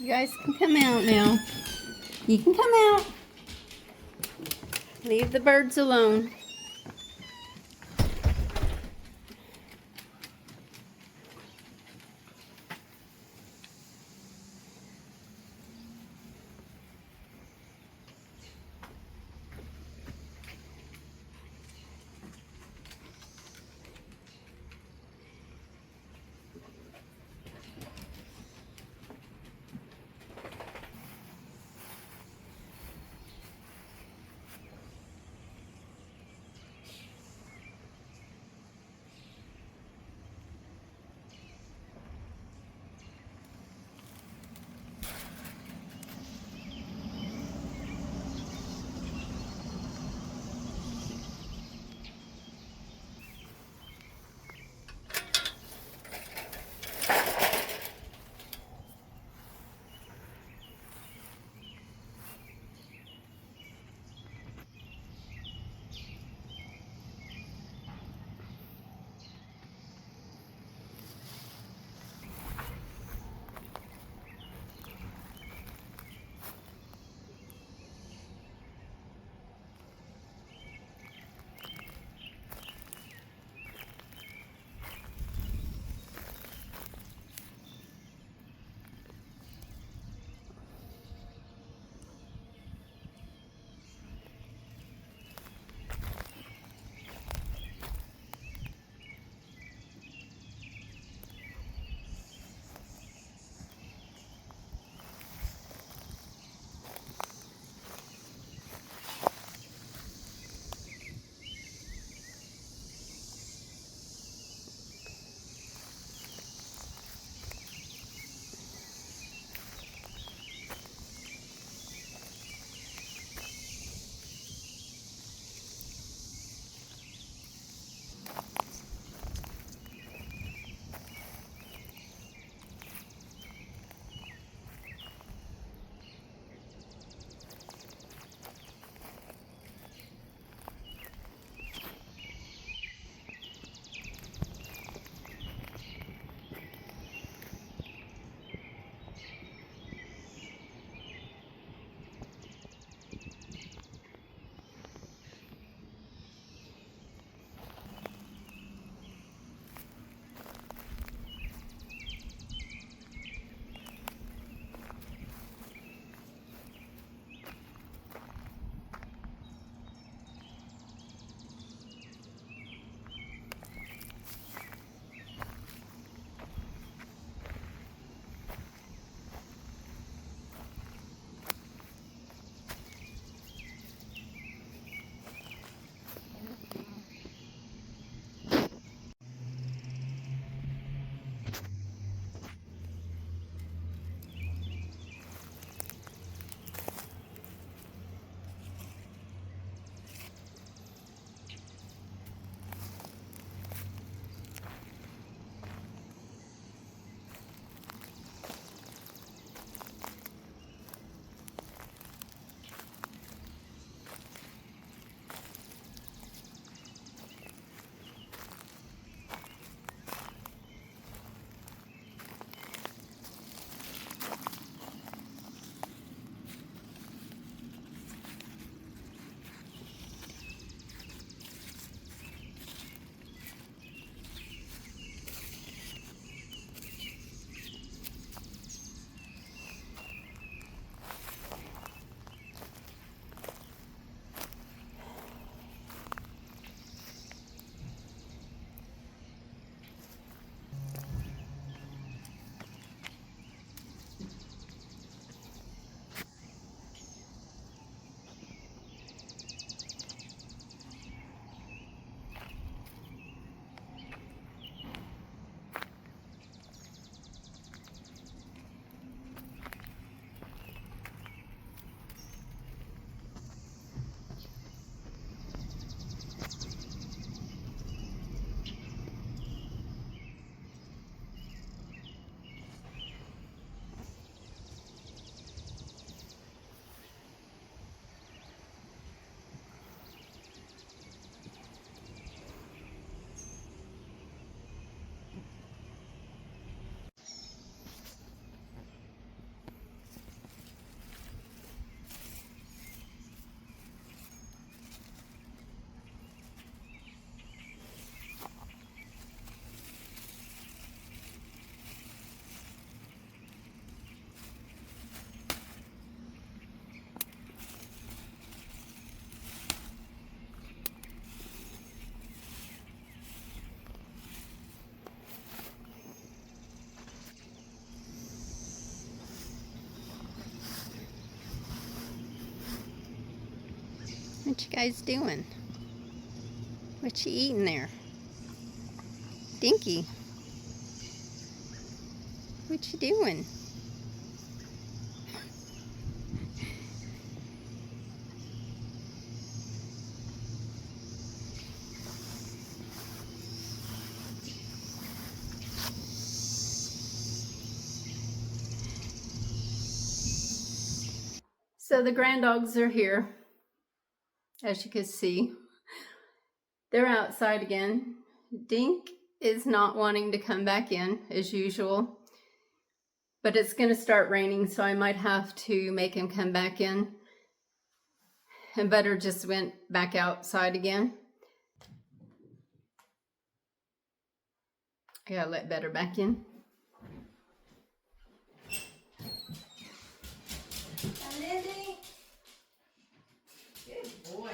You guys can come out now. You can come out. Leave the birds alone. What you guys doing? What you eating there? Dinky, what you doing? So the granddogs are here, as you can see. They're outside again. Dink is not wanting to come back in as usual, but it's going to start raining, so I might have to make him come back in. And Butter just went back outside again. I gotta let Butter back in. Lindy. Good boy.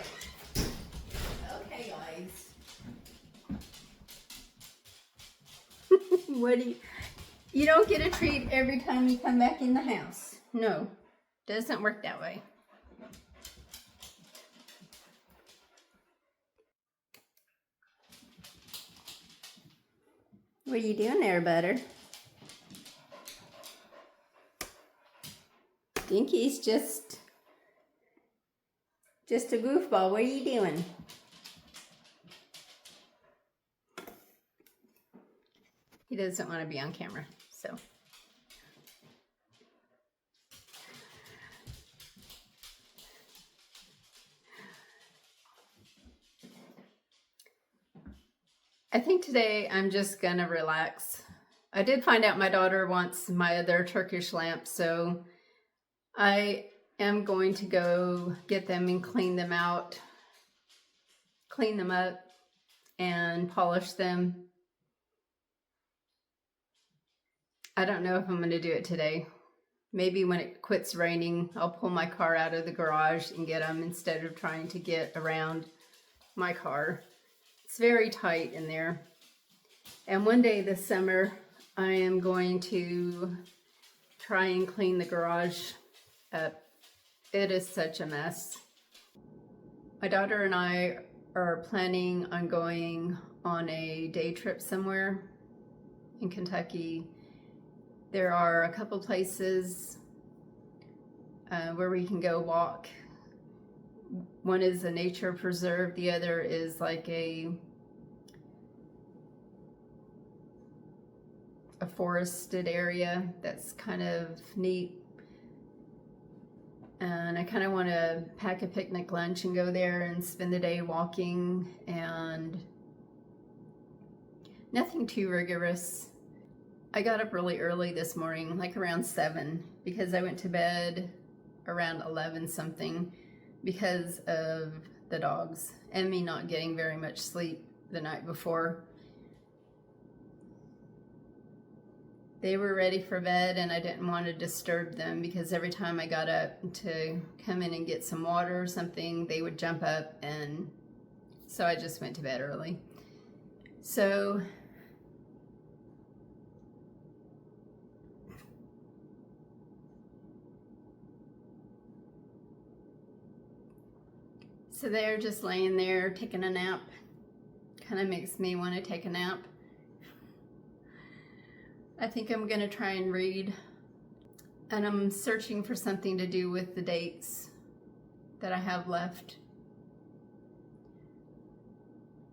Okay, guys. What do you don't get a treat every time you come back in the house. No, doesn't work that way. What are you doing there, Butter? Dinky's just a goofball. What are you doing? He doesn't want to be on camera, so. I think today I'm just gonna relax. I did find out my daughter wants my other Turkish lamps, so I am going to go get them and clean them out, clean them up, and polish them. I don't know if I'm going to do it today. Maybe when it quits raining, I'll pull my car out of the garage and get them instead of trying to get around my car. It's very tight in there. And one day this summer, I am going to try and clean the garage up. It is such a mess. My daughter and I are planning on going on a day trip somewhere in Kentucky. There are a couple places where we can go walk. One is a nature preserve, the other is like a forested area that's kind of neat. And I kind of want to pack a picnic lunch and go there and spend the day walking, and nothing too rigorous. I got up really early this morning, like around 7, because I went to bed around 11 something because of the dogs and me not getting very much sleep the night before. They were ready for bed and I didn't want to disturb them because every time I got up to come in and get some water or something, they would jump up, and so I just went to bed early. So they're just laying there taking a nap. Kind of makes me want to take a nap. I think I'm going to try and read, and I'm searching for something to do with the dates that I have left.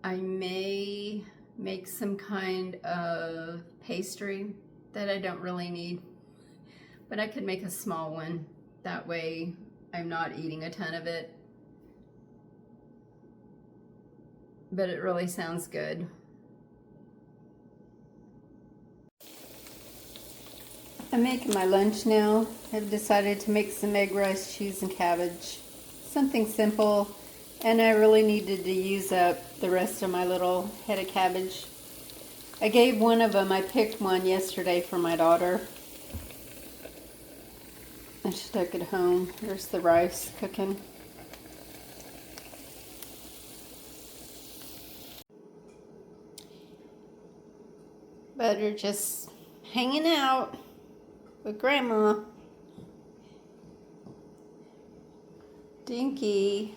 I may make some kind of pastry that I don't really need, but I could make a small one. That way I'm not eating a ton of it. But it really sounds good. I'm making my lunch now. I've decided to make some egg, rice, cheese, and cabbage. Something simple, and I really needed to use up the rest of my little head of cabbage. I gave one of them, I picked one yesterday for my daughter. And she took it home. There's the rice cooking. Butter just hanging out with Grandma. Dinky.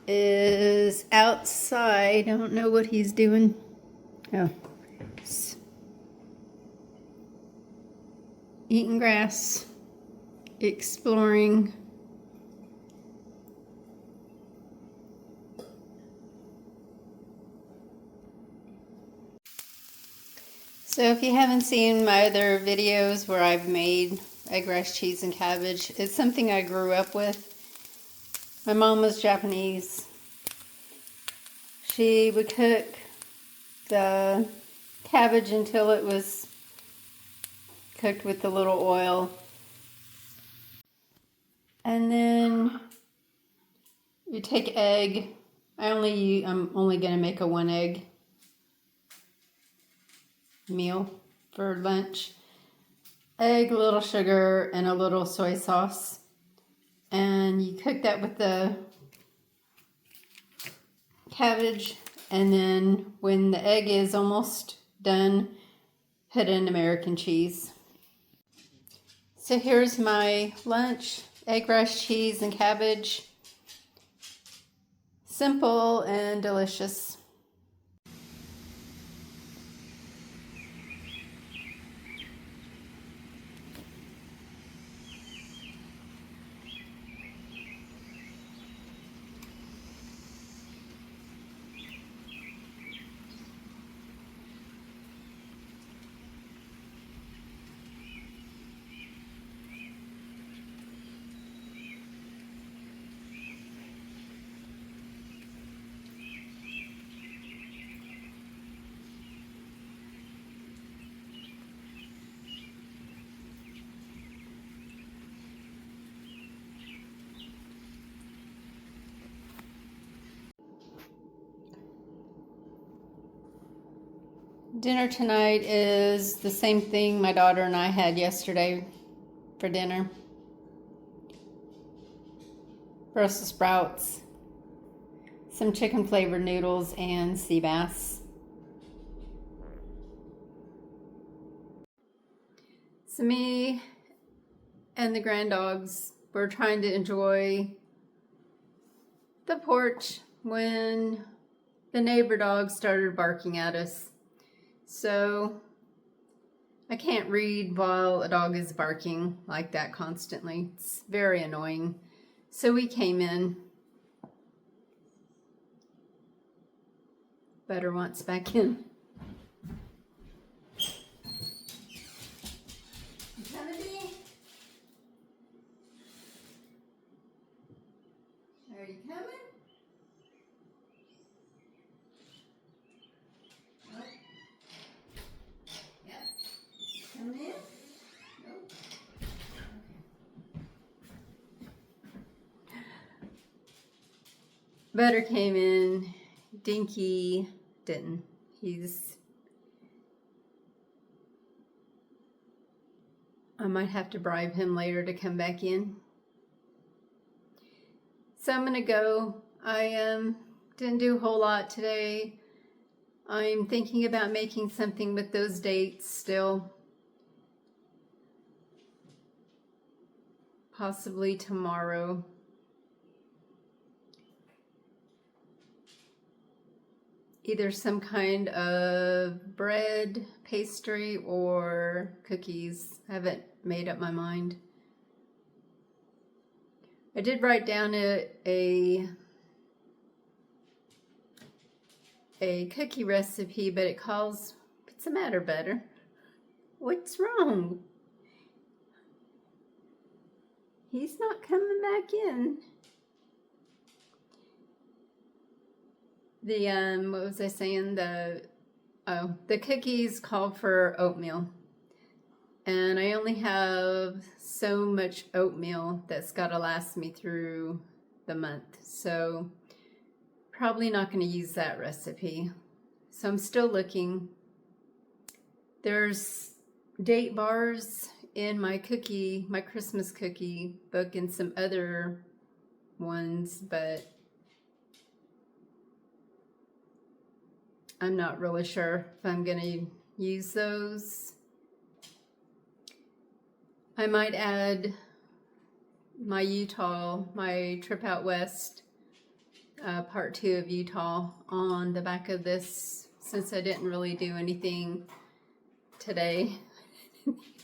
is outside. I don't know what he's doing. Oh, he's eating grass, exploring. So if you haven't seen my other videos where I've made egg rice, cheese, and cabbage, it's something I grew up with. My mom was Japanese. She would cook the cabbage until it was cooked with a little oil. And then you take egg. I'm only going to make a 1 egg meal for lunch. Egg, a little sugar, and a little soy sauce. And you cook that with the cabbage. And then when the egg is almost done, put in American cheese. So here's my lunch: egg, rice, cheese, and cabbage. Simple and delicious. Dinner tonight is the same thing my daughter and I had yesterday for dinner. Brussels sprouts, some chicken flavored noodles, and sea bass. So me and the granddogs were trying to enjoy the porch when the neighbor dog started barking at us. So I can't read while a dog is barking like that constantly. It's very annoying. So we came in. Butter wants back in. You coming, Dee? Are you coming? Nope. Yep. Coming in? Nope. Okay. Butter came in. Dinky didn't. I might have to bribe him later to come back in. So I'm gonna go. I didn't do a whole lot today. I'm thinking about making something with those dates still. Possibly tomorrow. Either some kind of bread, pastry, or cookies. I haven't made up my mind. I did write down a cookie recipe, but it calls what's the matter, Butter? What's wrong? He's not coming back in. What was I saying? The cookies call for oatmeal. And I only have so much oatmeal that's got to last me through the month. So probably not going to use that recipe. So I'm still looking. There's date bars in my Christmas cookie book, and some other ones, but I'm not really sure if I'm going to use those. I might add my Utah, my trip out west, part 2 of Utah on the back of this, since I didn't really do anything today.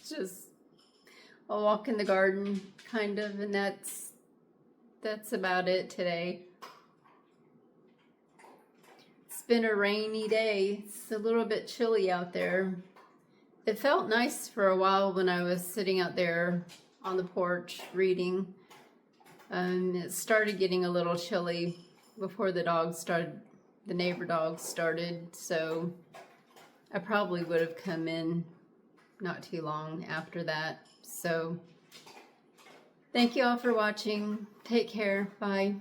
Just a walk in the garden, kind of, and that's about it today. It's been a rainy day. It's a little bit chilly out there. It felt nice for a while when I was sitting out there on the porch reading. It started getting a little chilly before the neighbor dogs started, so I probably would have come in not too long after that. So thank you all for watching. Take care. Bye.